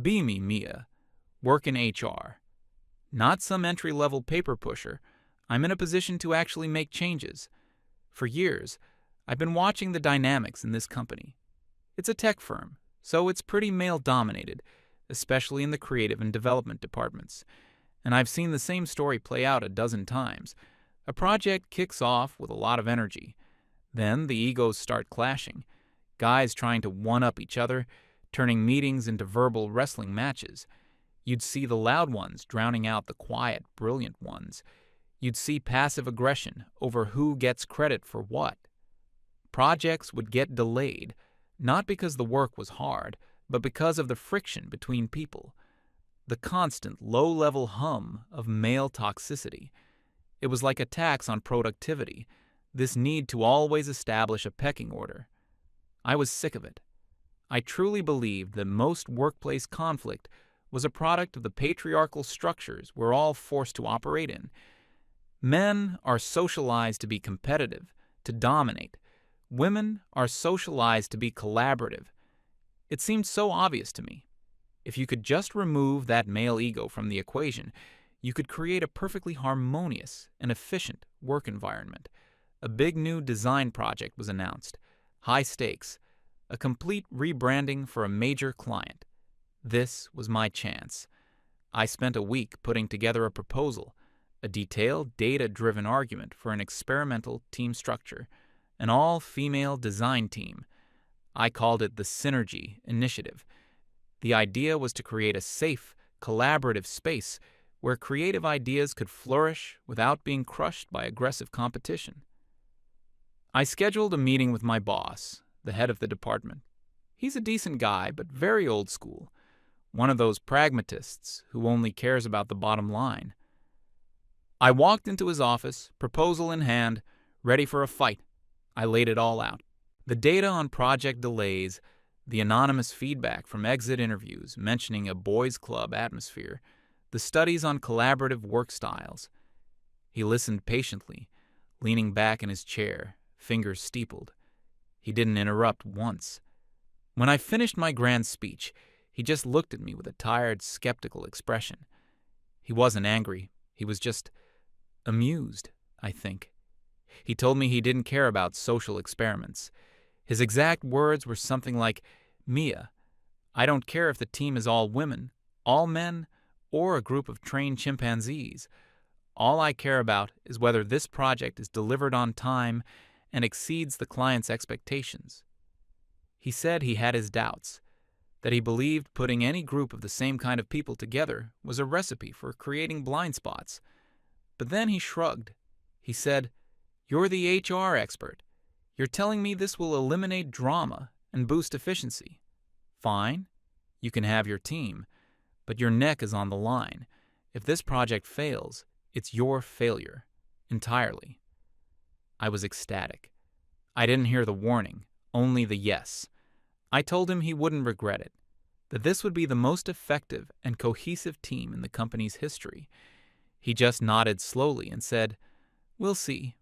Be me, Mia. Work in HR. Not some entry-level paper pusher. I'm in a position to actually make changes. For years, I've been watching the dynamics in this company. It's a tech firm, so it's pretty male-dominated, especially in the creative and development departments. And I've seen the same story play out a dozen times. A project kicks off with a lot of energy. Then the egos start clashing. Guys trying to one-up each other, turning meetings into verbal wrestling matches. You'd see the loud ones drowning out the quiet, brilliant ones. You'd see passive aggression over who gets credit for what. Projects would get delayed, not because the work was hard, but because of the friction between people. The constant low-level hum of male toxicity. It was like a tax on productivity, this need to always establish a pecking order. I was sick of it. I truly believed that most workplace conflict was a product of the patriarchal structures we're all forced to operate in. Men are socialized to be competitive, to dominate. Women are socialized to be collaborative. It seemed so obvious to me. If you could just remove that male ego from the equation, you could create a perfectly harmonious and efficient work environment. A big new design project was announced. High stakes. A complete rebranding for a major client. This was my chance. I spent a week putting together a proposal, a detailed, data-driven argument for an experimental team structure, an all-female design team. I called it the Synergy Initiative. The idea was to create a safe, collaborative space where creative ideas could flourish without being crushed by aggressive competition. I scheduled a meeting with my boss, the head of the department. He's a decent guy, but very old school. One of those pragmatists who only cares about the bottom line. I walked into his office, proposal in hand, ready for a fight. I laid it all out. The data on project delays, the anonymous feedback from exit interviews mentioning a boys' club atmosphere, the studies on collaborative work styles. He listened patiently, leaning back in his chair, fingers steepled. He didn't interrupt once. When I finished my grand speech, he just looked at me with a tired, skeptical expression. He wasn't angry. He was just amused, I think. He told me he didn't care about social experiments. His exact words were something like, "Mia, I don't care if the team is all women, all men, or a group of trained chimpanzees. All I care about is whether this project is delivered on time and exceeds the client's expectations." He said he had his doubts, that he believed putting any group of the same kind of people together was a recipe for creating blind spots. But then he shrugged. He said, "You're the HR expert. You're telling me this will eliminate drama and boost efficiency. Fine, you can have your team, but your neck is on the line. If this project fails, it's your failure, entirely." I was ecstatic. I didn't hear the warning, only the yes. I told him he wouldn't regret it, that this would be the most effective and cohesive team in the company's history. He just nodded slowly and said, "We'll see."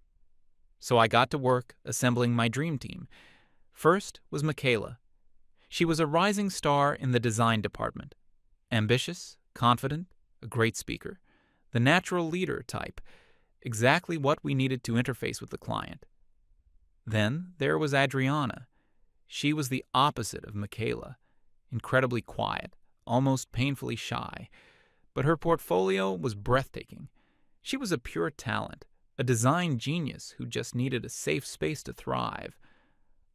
So I got to work assembling my dream team. First was Michaela. She was a rising star in the design department. Ambitious, confident, a great speaker. The natural leader type. Exactly what we needed to interface with the client. Then there was Adriana. She was the opposite of Michaela. Incredibly quiet, almost painfully shy. But her portfolio was breathtaking. She was a pure talent, a design genius who just needed a safe space to thrive.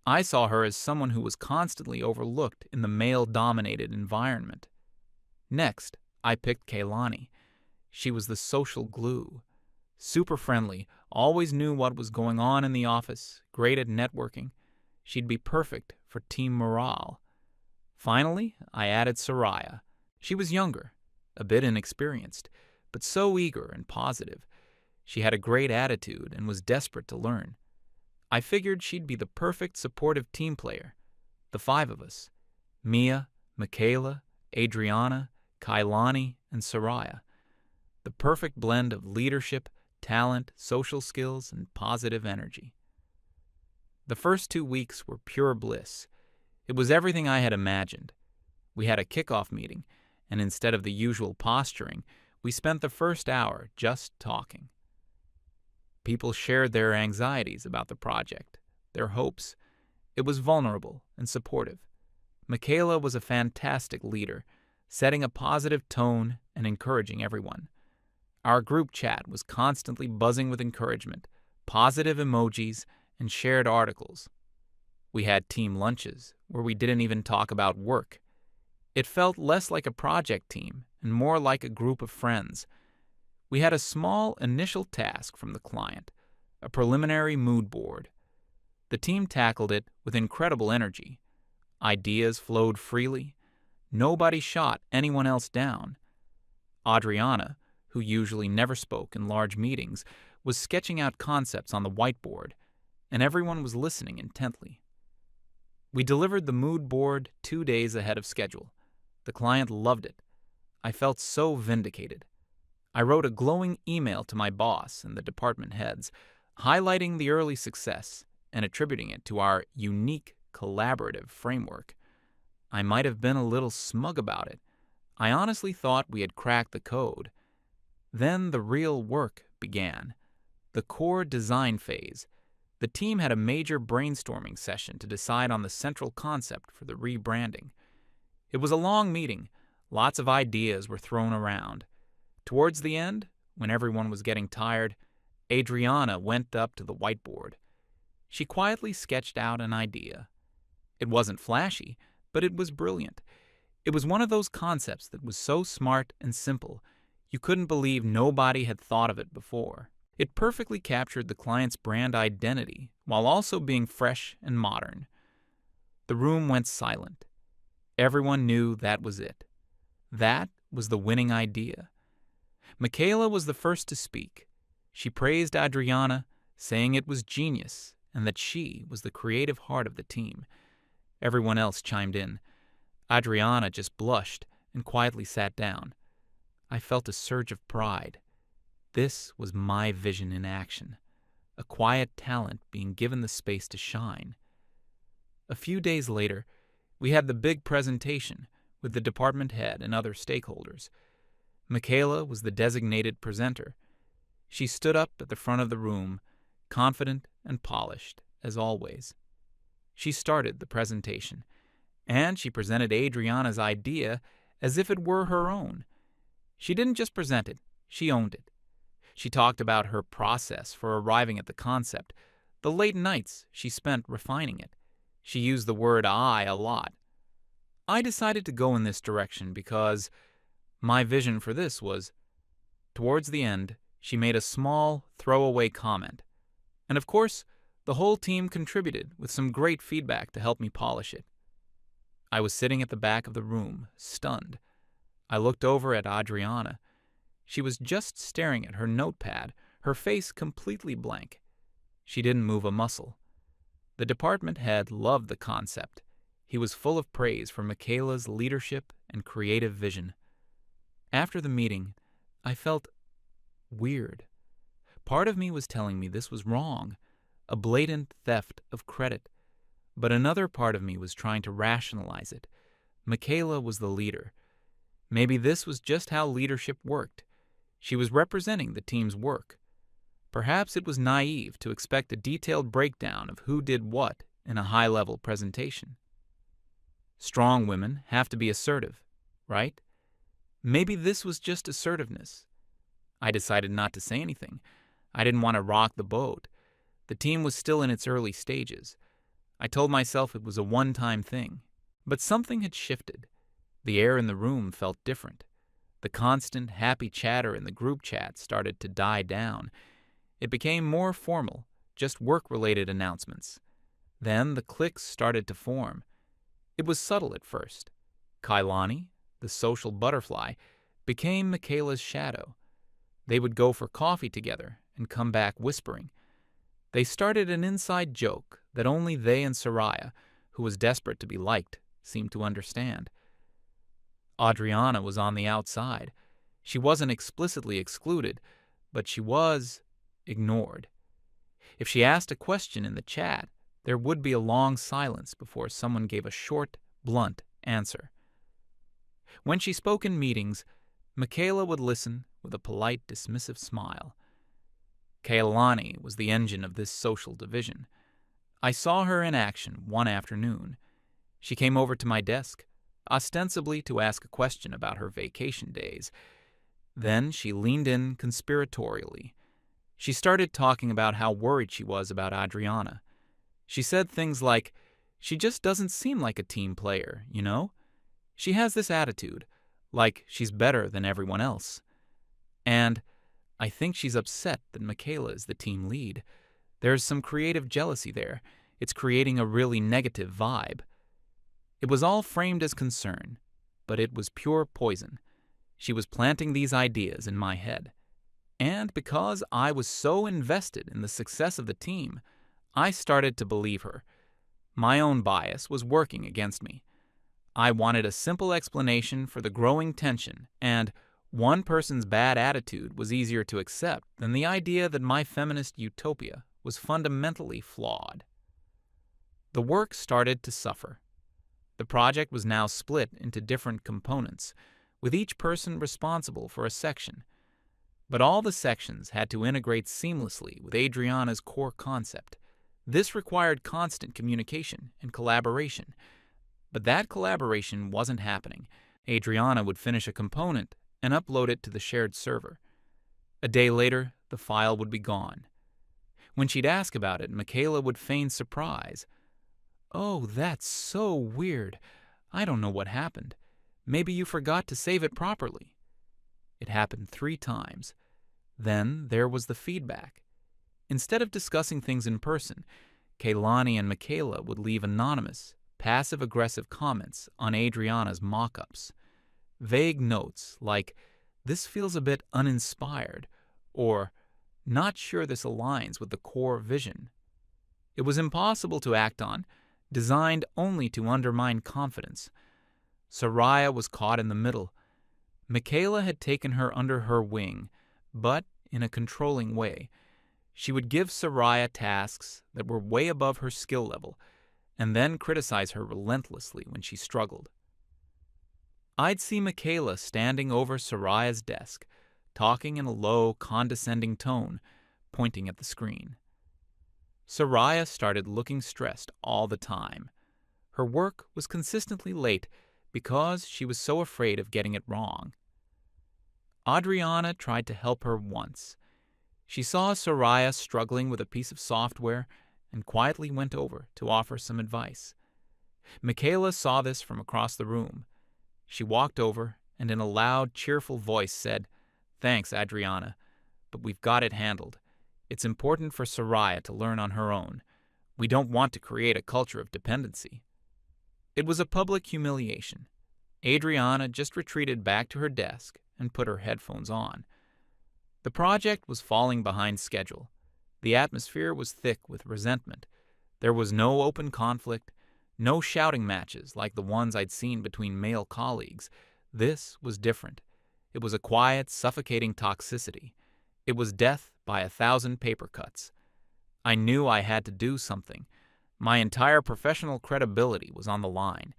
I saw her as someone who was constantly overlooked in the male-dominated environment. Next, I picked Kaylani. She was the social glue. Super friendly, always knew what was going on in the office, great at networking. She'd be perfect for team morale. Finally, I added Soraya. She was younger, a bit inexperienced, but so eager and positive. She had a great attitude and was desperate to learn. I figured she'd be the perfect supportive team player. The five of us. Mia, Michaela, Adriana, Kailani, and Soraya. The perfect blend of leadership, talent, social skills, and positive energy. The first 2 weeks were pure bliss. It was everything I had imagined. We had a kickoff meeting, and instead of the usual posturing, we spent the first hour just talking. People shared their anxieties about the project, their hopes. It was vulnerable and supportive. Michaela was a fantastic leader, setting a positive tone and encouraging everyone. Our group chat was constantly buzzing with encouragement, positive emojis, and shared articles. We had team lunches where we didn't even talk about work. It felt less like a project team and more like a group of friends. We had a small initial task from the client, a preliminary mood board. The team tackled it with incredible energy. Ideas flowed freely. Nobody shot anyone else down. Adriana, who usually never spoke in large meetings, was sketching out concepts on the whiteboard, and everyone was listening intently. We delivered the mood board 2 days ahead of schedule. The client loved it. I felt so vindicated. I wrote a glowing email to my boss and the department heads, highlighting the early success and attributing it to our unique collaborative framework. I might have been a little smug about it. I honestly thought we had cracked the code. Then the real work began. The core design phase. The team had a major brainstorming session to decide on the central concept for the rebranding. It was a long meeting. Lots of ideas were thrown around. Towards the end, when everyone was getting tired, Adriana went up to the whiteboard. She quietly sketched out an idea. It wasn't flashy, but it was brilliant. It was one of those concepts that was so smart and simple, you couldn't believe nobody had thought of it before. It perfectly captured the client's brand identity while also being fresh and modern. The room went silent. Everyone knew that was it. That was the winning idea. Michaela was the first to speak. She praised Adriana, saying it was genius and that she was the creative heart of the team. Everyone else chimed in. Adriana just blushed and quietly sat down. I felt a surge of pride. This was my vision in action, a quiet talent being given the space to shine. A few days later, we had the big presentation with the department head and other stakeholders. Michaela was the designated presenter. She stood up at the front of the room, confident and polished, as always. She started the presentation, and she presented Adriana's idea as if it were her own. She didn't just present it, she owned it. She talked about her process for arriving at the concept, the late nights she spent refining it. She used the word I a lot. I decided to go in this direction because my vision for this was, towards the end, she made a small, throwaway comment. And of course, the whole team contributed with some great feedback to help me polish it. I was sitting at the back of the room, stunned. I looked over at Adriana. She was just staring at her notepad, her face completely blank. She didn't move a muscle. The department head loved the concept. He was full of praise for Michaela's leadership and creative vision. After the meeting, I felt weird. Part of me was telling me this was wrong, a blatant theft of credit. But another part of me was trying to rationalize it. Michaela was the leader. Maybe this was just how leadership worked. She was representing the team's work. Perhaps it was naive to expect a detailed breakdown of who did what in a high-level presentation. Strong women have to be assertive, right? Maybe this was just assertiveness. I decided not to say anything. I didn't want to rock the boat. The team was still in its early stages. I told myself it was a one-time thing. But something had shifted. The air in the room felt different. The constant, happy chatter in the group chat started to die down. It became more formal, just work-related announcements. Then the cliques started to form. It was subtle at first. Kailani, the social butterfly, became Michaela's shadow. They would go for coffee together and come back whispering. They started an inside joke that only they and Soraya, who was desperate to be liked, seemed to understand. Adriana was on the outside. She wasn't explicitly excluded, but she was ignored. If she asked a question in the chat, there would be a long silence before someone gave a short, blunt answer. When she spoke in meetings, Michaela would listen with a polite, dismissive smile. Kailani was the engine of this social division. I saw her in action one afternoon. She came over to my desk, ostensibly to ask a question about her vacation days. Then she leaned in conspiratorially. She started talking about how worried she was about Adriana. She said things like, "She just doesn't seem like a team player, you know? She has this attitude, like she's better than everyone else." And I think she's upset that Michaela is the team lead. There's some creative jealousy there. It's creating a really negative vibe. It was all framed as concern, but it was pure poison. She was planting these ideas in my head. And because I was so invested in the success of the team, I started to believe her. My own bias was working against me. I wanted a simple explanation for the growing tension, and one person's bad attitude was easier to accept than the idea that my feminist utopia was fundamentally flawed. The work started to suffer. The project was now split into different components, with each person responsible for a section. But all the sections had to integrate seamlessly with Adriana's core concept. This required constant communication and collaboration. But that collaboration wasn't happening. Adriana would finish a component and upload it to the shared server. A day later, the file would be gone. When she'd ask about it, Michaela would feign surprise. "Oh, that's so weird. I don't know what happened. Maybe you forgot to save it properly." It happened 3 times. Then there was the feedback. Instead of discussing things in person, Kailani and Michaela would leave anonymous, passive-aggressive comments on Adriana's mock-ups. Vague notes like, "This feels a bit uninspired," or "Not sure this aligns with the core vision." It was impossible to act on, designed only to undermine confidence. Soraya was caught in the middle. Michaela had taken her under her wing, but in a controlling way. She would give Soraya tasks that were way above her skill level, and then criticize her relentlessly when she struggled. I'd see Michaela standing over Soraya's desk, talking in a low, condescending tone, pointing at the screen. Soraya started looking stressed all the time. Her work was consistently late because she was so afraid of getting it wrong. Adriana tried to help her once. She saw Soraya struggling with a piece of software and quietly went over to offer some advice. Michaela saw this from across the room. She walked over and in a loud, cheerful voice said, "Thanks, Adriana, but we've got it handled. It's important for Soraya to learn on her own. We don't want to create a culture of dependency." It was a public humiliation. Adriana just retreated back to her desk and put her headphones on. The project was falling behind schedule. The atmosphere was thick with resentment. There was no open conflict, no shouting matches like the ones I'd seen between male colleagues. This was different. It was a quiet, suffocating toxicity. It was death by 1,000 paper cuts. I knew I had to do something. My entire professional credibility was on the line.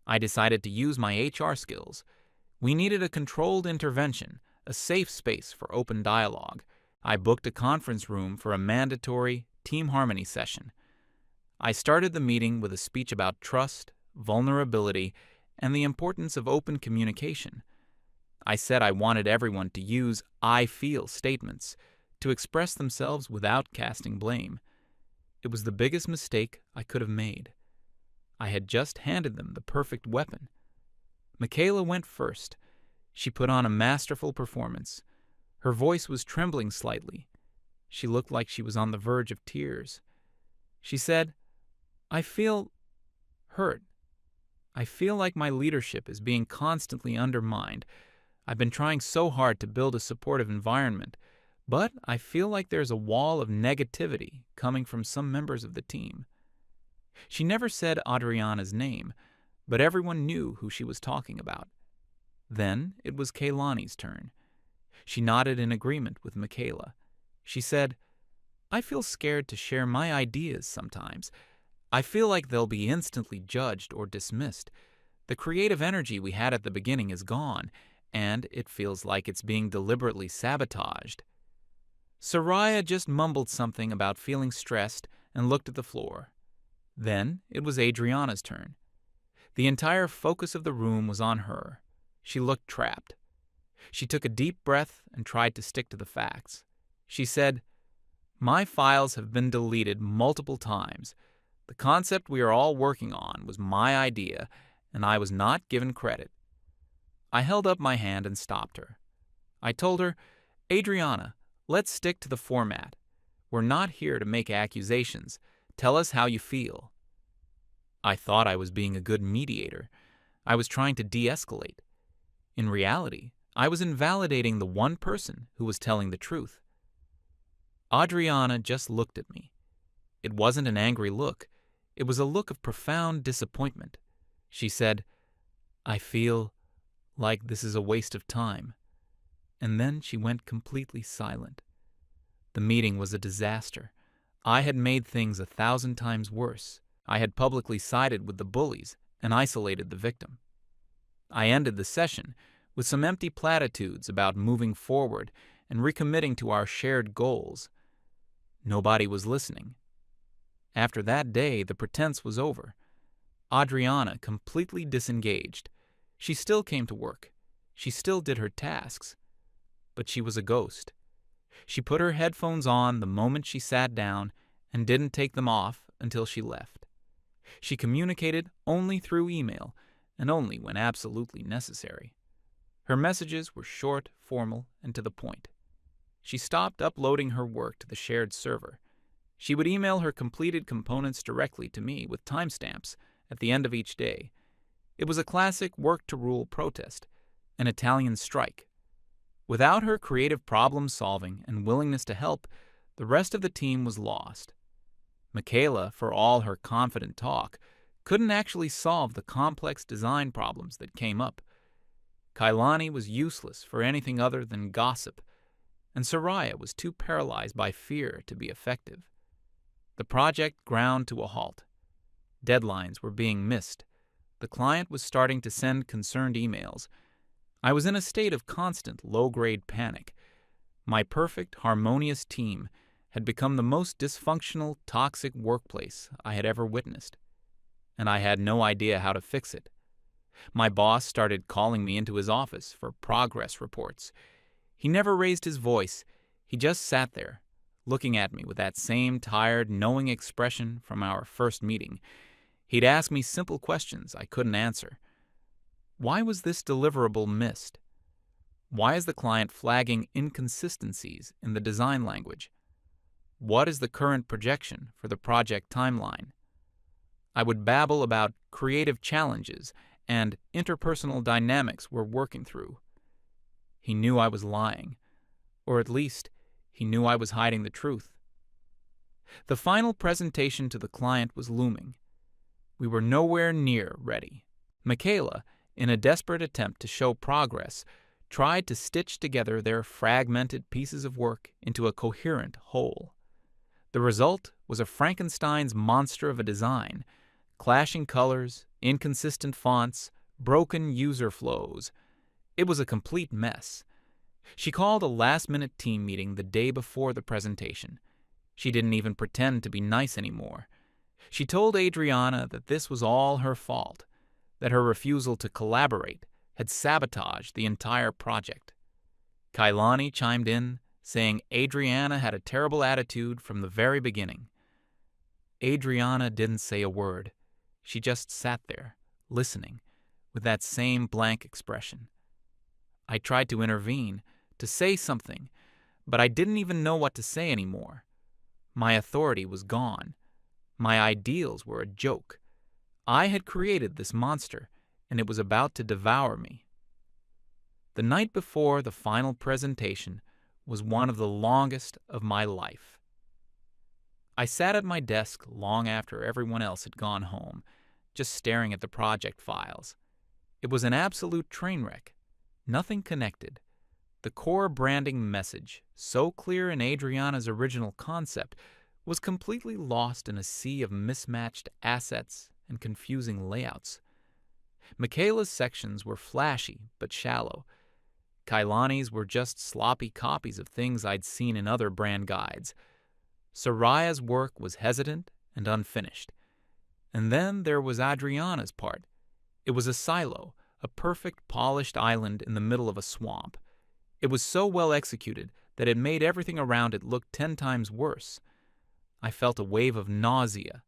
I decided to use my HR skills. We needed a controlled intervention, a safe space for open dialogue. I booked a conference room for a mandatory team harmony session. I started the meeting with a speech about trust, vulnerability, and the importance of open communication. I said I wanted everyone to use "I feel" statements to express themselves without casting blame. It was the biggest mistake I could have made. I had just handed them the perfect weapon. Michaela went first. She put on a masterful performance. Her voice was trembling slightly. She looked like she was on the verge of tears. She said, "I feel hurt. I feel like my leadership is being constantly undermined. I've been trying so hard to build a supportive environment, but I feel like there's a wall of negativity coming from some members of the team." She never said Adriana's name, but everyone knew who she was talking about. Then it was Kailani's turn. She nodded in agreement with Michaela. She said, "I feel scared to share my ideas sometimes. I feel like they'll be instantly judged or dismissed. The creative energy we had at the beginning is gone, and it feels like it's being deliberately sabotaged. Soraya just mumbled something about feeling stressed and looked at the floor. Then it was Adriana's turn. The entire focus of the room was on her. She looked trapped. She took a deep breath and tried to stick to the facts. She said, "My files have been deleted multiple times. The concept we are all working on was my idea, and I was not given credit." I held up my hand and stopped her. I told her, "Adriana, let's stick to the format. We're not here to make accusations. Tell us how you feel." I thought I was being a good mediator. I was trying to de-escalate. In reality, I was invalidating the one person who was telling the truth. Adriana just looked at me. It wasn't an angry look. It was a look of profound disappointment. She said, "I feel like this is a waste of time." And then she went completely silent. The meeting was a disaster. I had made things 1,000 times worse. I had publicly sided with the bullies and isolated the victim. I ended the session with some empty platitudes about moving forward and recommitting to our shared goals. Nobody was listening. After that day, the pretense was over. Adriana completely disengaged. She still came to work. She still did her tasks. But she was a ghost. She put her headphones on the moment she sat down and didn't take them off until she left. She communicated only through email and only when absolutely necessary. Her messages were short, formal, and to the point. She stopped uploading her work to the shared server. She would email her completed components directly to me with timestamps at the end of each day. It was a classic work-to-rule protest, an Italian strike. Without her creative problem-solving and willingness to help, the rest of the team was lost. Michaela, for all her confident talk, couldn't actually solve the complex design problems that came up. Kailani was useless for anything other than gossip, and Soraya was too paralyzed by fear to be effective. The project ground to a halt. Deadlines were being missed. The client was starting to send concerned emails. I was in a state of constant low-grade panic. My perfect, harmonious team had become the most dysfunctional, toxic workplace I had ever witnessed, and I had no idea how to fix it. My boss started calling me into his office for progress reports. He never raised his voice. He just sat there, looking at me with that same tired, knowing expression from our first meeting. He'd ask me simple questions I couldn't answer. Why was this deliverable missed? Why is the client flagging inconsistencies in the design language? What is the current projection for the project timeline? I would babble about creative challenges and interpersonal dynamics we're working through. He knew I was lying, or at least he knew I was hiding the truth. The final presentation to the client was looming. We were nowhere near ready. Michaela, in a desperate attempt to show progress, tried to stitch together their fragmented pieces of work into a coherent whole. The result was a Frankenstein's monster of a design: clashing colors, inconsistent fonts, broken user flows. It was a complete mess. She called a last-minute team meeting the day before the presentation. She didn't even pretend to be nice anymore. She told Adriana that this was all her fault, that her refusal to collaborate had sabotaged the entire project. Kailani chimed in, saying Adriana had a terrible attitude from the very beginning. Adriana didn't say a word. She just sat there, listening, with that same blank expression. I tried to intervene, to say something, but I didn't even know what to say anymore. My authority was gone. My ideals were a joke. I had created this monster, and it was about to devour me. The night before the final presentation was one of the longest of my life. I sat at my desk long after everyone else had gone home, just staring at the project files. It was an absolute train wreck. Nothing connected. The core branding message, so clear in Adriana's original concept, was completely lost in a sea of mismatched assets and confusing layouts. Michaela's sections were flashy but shallow. Kailani's were just sloppy copies of things I'd seen in other brand guides. Soraya's work was hesitant and unfinished. And then there was Adriana's part. It was a silo, a perfect polished island in the middle of a swamp. It was so well executed that it made everything around it look 10 times worse. I felt a wave of nausea.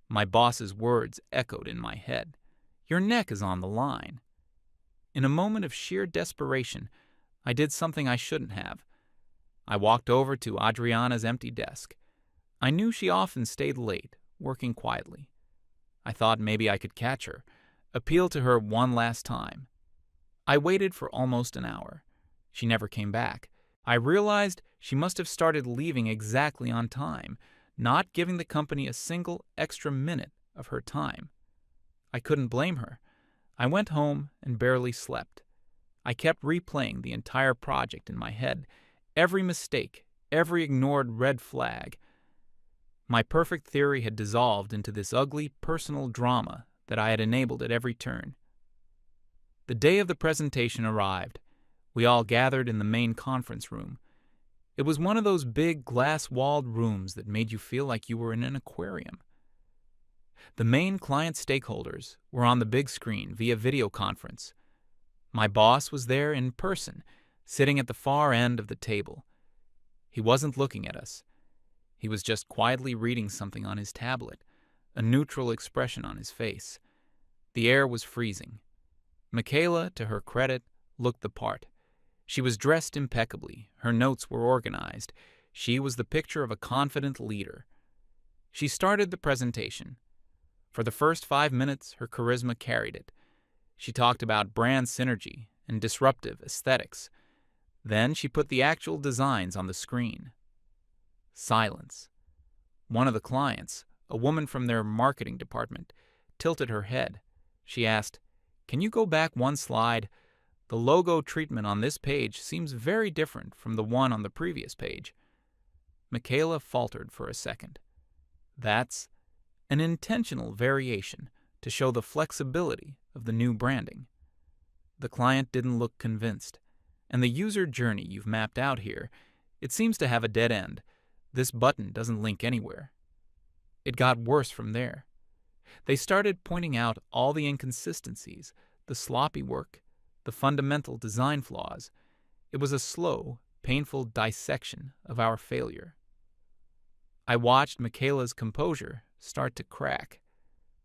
My boss's words echoed in my head. Your neck is on the line. In a moment of sheer desperation, I did something I shouldn't have. I walked over to Adriana's empty desk. I knew she often stayed late, working quietly. I thought maybe I could catch her, appeal to her one last time. I waited for almost an hour. She never came back. I realized she must have started leaving exactly on time, not giving the company a single extra minute of her time. I couldn't blame her. I went home and barely slept. I kept replaying the entire project in my head, every mistake, every ignored red flag. My perfect theory had dissolved into this ugly personal drama that I had enabled at every turn. The day of the presentation arrived. We all gathered in the main conference room. It was one of those big glass-walled rooms that made you feel like you were in an aquarium. The main client stakeholders were on the big screen via video conference. My boss was there in person, sitting at the far end of the table. He wasn't looking at us. He was just quietly reading something on his tablet, a neutral expression on his face. The air was freezing. Michaela, to her credit, looked the part. She was dressed impeccably. Her notes were organized. She was the picture of a confident leader. She started the presentation. For the first 5 minutes, her charisma carried it. She talked about brand synergy and disruptive aesthetics. Then she put the actual designs on the screen. Silence. One of the clients, a woman from their marketing department, tilted her head. She asked, "Can you go back one slide? The logo treatment on this page seems very different from the one on the previous page." Michaela faltered for a second. That's an intentional variation to show the flexibility of the new branding. The client didn't look convinced. And the user journey you've mapped out here, it seems to have a dead end. This button doesn't link anywhere. It got worse from there. They started pointing out all the inconsistencies, the sloppy work, the fundamental design flaws. It was a slow, painful dissection of our failure. I watched Michaela's composure start to crack.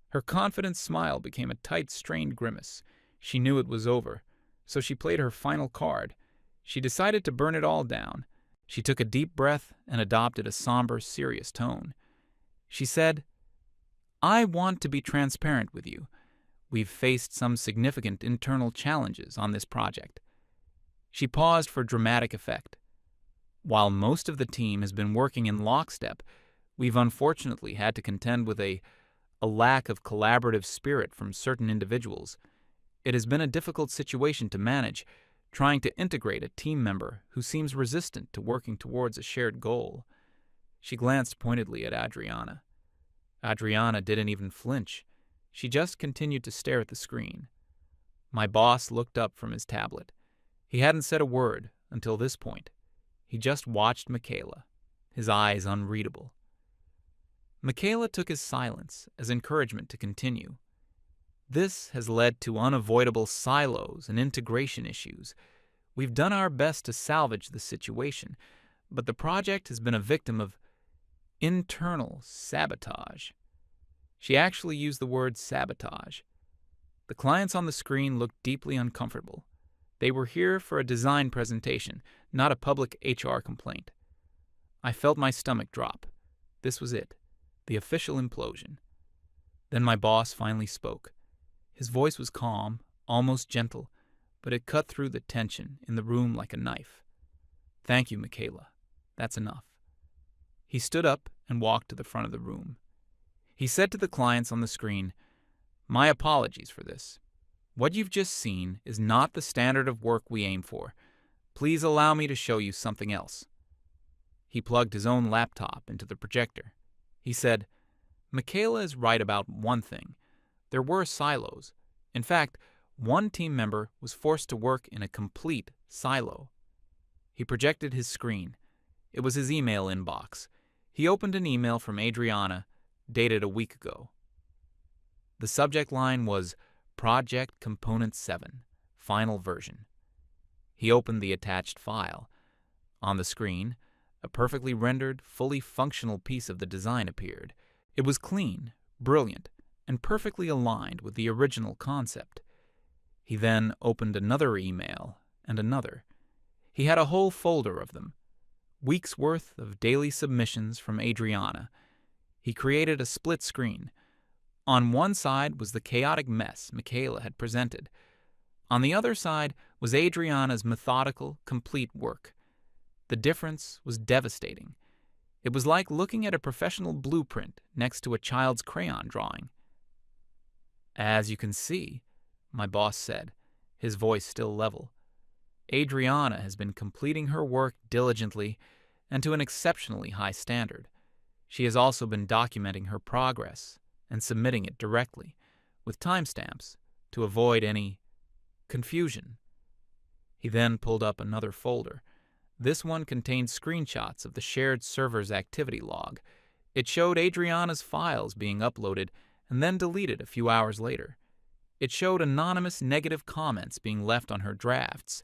Her confident smile became a tight, strained grimace. She knew it was over, so she played her final card. She decided to burn it all down. She took a deep breath and adopted a somber, serious tone. She said, "I want to be transparent with you. We've faced some significant internal challenges on this project." She paused for dramatic effect. While most of the team has been working in lockstep, we've unfortunately had to contend with a lack of collaborative spirit from certain individuals. It has been a difficult situation to manage, trying to integrate a team member who seems resistant to working towards a shared goal. She glanced pointedly at Adriana. Adriana didn't even flinch. She just continued to stare at the screen. My boss looked up from his tablet. He hadn't said a word until this point. He just watched Michaela, his eyes unreadable. Michaela took his silence as encouragement to continue. "This has led to unavoidable silos and integration issues. We've done our best to salvage the situation, but the project has been a victim of internal sabotage." She actually used the word sabotage. The clients on the screen looked deeply uncomfortable. They were here for a design presentation, not a public HR complaint. I felt my stomach drop. This was it, the official implosion. Then my boss finally spoke. His voice was calm, almost gentle, but it cut through the tension in the room like a knife. "Thank you, Michaela. That's enough." He stood up and walked to the front of the room. He said to the clients on the screen, "My apologies for this. What you've just seen is not the standard of work we aim for. Please allow me to show you something else." He plugged his own laptop into the projector. He said, "Michaela is right about one thing. There were silos. In fact, one team member was forced to work in a complete silo. He projected his screen. It was his email inbox. He opened an email from Adriana, dated a week ago. The subject line was Project Component 7, Final Version. He opened the attached file. On the screen, a perfectly rendered, fully functional piece of the design appeared. It was clean, brilliant, and perfectly aligned with the original concept. He then opened another email and another. He had a whole folder of them, weeks' worth of daily submissions from Adriana. He created a split screen. On one side was the chaotic mess Michaela had presented. On the other side was Adriana's methodical, complete work. The difference was devastating. It was like looking at a professional blueprint next to a child's crayon drawing. "As you can see," my boss said, his voice still level, "Adriana has been completing her work diligently and to an exceptionally high standard. She has also been documenting her progress and submitting it directly, with timestamps, to avoid any confusion." He then pulled up another folder. This one contained screenshots of the shared server's activity log. It showed Adriana's files being uploaded and then deleted a few hours later. It showed anonymous negative comments being left on her drafts.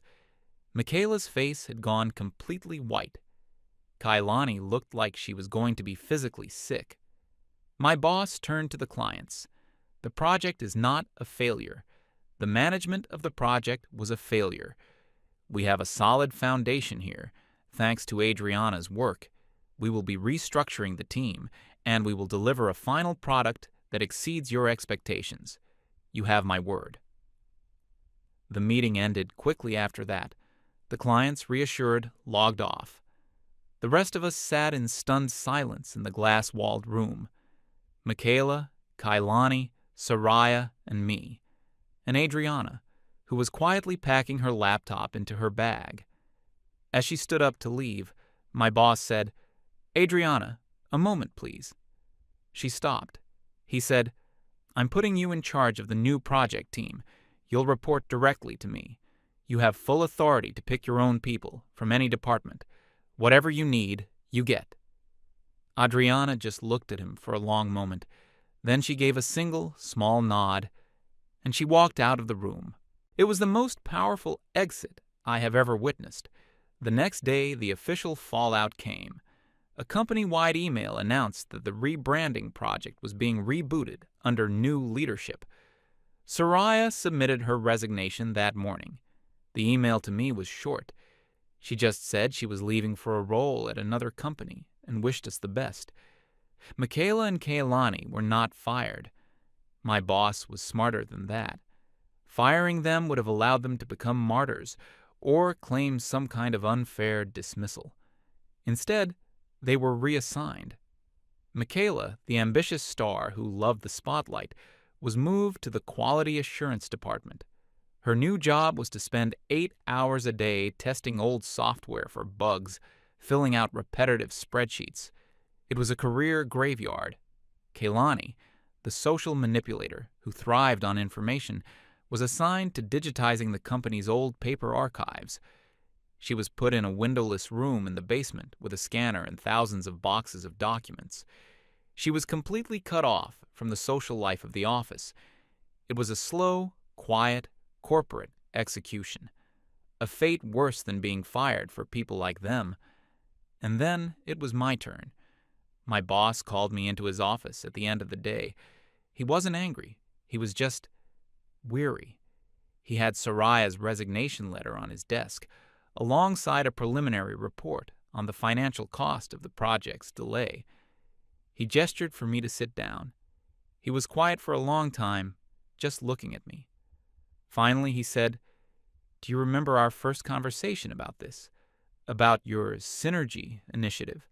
Michaela's face had gone completely white. Kailani looked like she was going to be physically sick. My boss turned to the clients. "The project is not a failure. The management of the project was a failure. We have a solid foundation here, thanks to Adriana's work. We will be restructuring the team, and we will deliver a final product that exceeds your expectations. You have my word." The meeting ended quickly after that. The clients, reassured, logged off. The rest of us sat in stunned silence in the glass-walled room. Michaela, Kailani, Soraya, and me, and Adriana, who was quietly packing her laptop into her bag. As she stood up to leave, my boss said, "Adriana, a moment, please." She stopped. He said, "I'm putting you in charge of the new project team. You'll report directly to me. You have full authority to pick your own people from any department. Whatever you need, you get." Adriana just looked at him for a long moment. Then she gave a single, small nod, and she walked out of the room. It was the most powerful exit I have ever witnessed. The next day, the official fallout came. A company-wide email announced that the rebranding project was being rebooted under new leadership. Soraya submitted her resignation that morning. The email to me was short. She just said she was leaving for a role at another company and wished us the best. Michaela and Kailani were not fired. My boss was smarter than that. Firing them would have allowed them to become martyrs or claim some kind of unfair dismissal. Instead, they were reassigned. Michaela, the ambitious star who loved the spotlight, was moved to the Quality Assurance Department. Her new job was to spend 8 hours a day testing old software for bugs, filling out repetitive spreadsheets. It was a career graveyard. Kailani, the social manipulator who thrived on information, was assigned to digitizing the company's old paper archives. She was put in a windowless room in the basement with a scanner and thousands of boxes of documents. She was completely cut off from the social life of the office. It was a slow, quiet, corporate execution, a fate worse than being fired for people like them. And then it was my turn. My boss called me into his office at the end of the day. He wasn't angry. He was just weary. He had Soraya's resignation letter on his desk, alongside a preliminary report on the financial cost of the project's delay. He gestured for me to sit down. He was quiet for a long time, just looking at me. Finally, he said, "Do you remember our first conversation about this? About your Synergy initiative?"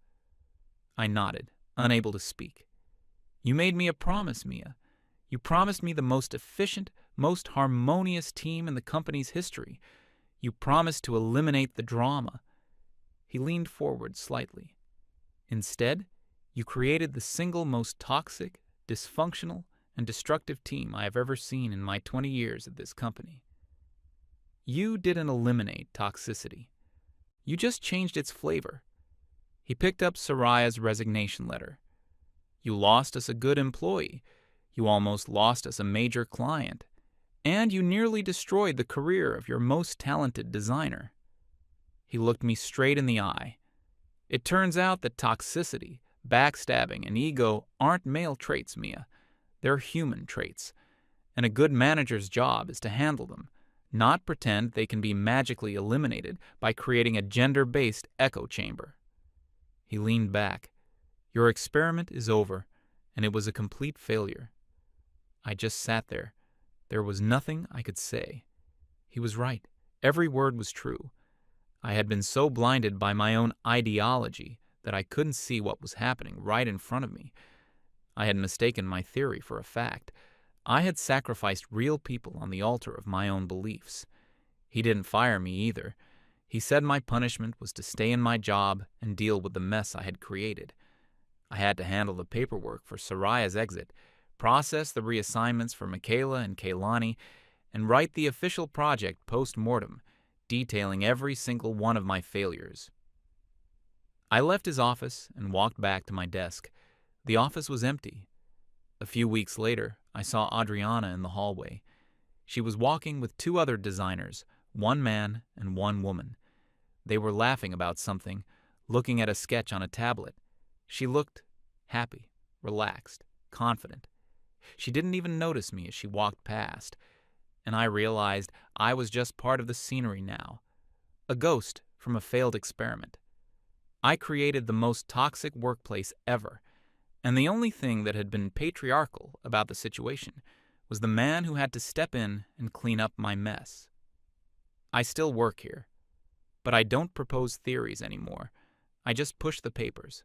I nodded, unable to speak. "You made me a promise, Mia. You promised me the most efficient, most harmonious team in the company's history. You promised to eliminate the drama." He leaned forward slightly. "Instead, you created the single most toxic, dysfunctional, and destructive team I have ever seen in my 20 years at this company. You didn't eliminate toxicity. You just changed its flavor. He picked up Soraya's resignation letter. You lost us a good employee. You almost lost us a major client. And you nearly destroyed the career of your most talented designer. He looked me straight in the eye. It turns out that toxicity, backstabbing, and ego aren't male traits, Mia. They're human traits. And a good manager's job is to handle them, not pretend they can be magically eliminated by creating a gender-based echo chamber. He leaned back. Your experiment is over, and it was a complete failure. I just sat there. There was nothing I could say. He was right. Every word was true. I had been so blinded by my own ideology that I couldn't see what was happening right in front of me. I had mistaken my theory for a fact. I had sacrificed real people on the altar of my own beliefs. He didn't fire me either. He said my punishment was to stay in my job and deal with the mess I had created. I had to handle the paperwork for Soraya's exit, process the reassignments for Michaela and Kaylani, and write the official project post-mortem, detailing every single one of my failures. I left his office and walked back to my desk. The office was empty. A few weeks later, I saw Adriana in the hallway. She was walking with two other designers, one man and one woman. They were laughing about something, looking at a sketch on a tablet. She looked happy, relaxed, confident. She didn't even notice me as she walked past, and I realized I was just part of the scenery now, a ghost from a failed experiment. I created the most toxic workplace ever, and the only thing that had been patriarchal about the situation was the man who had to step in and clean up my mess. I still work here, but I don't propose theories anymore. I just push the papers.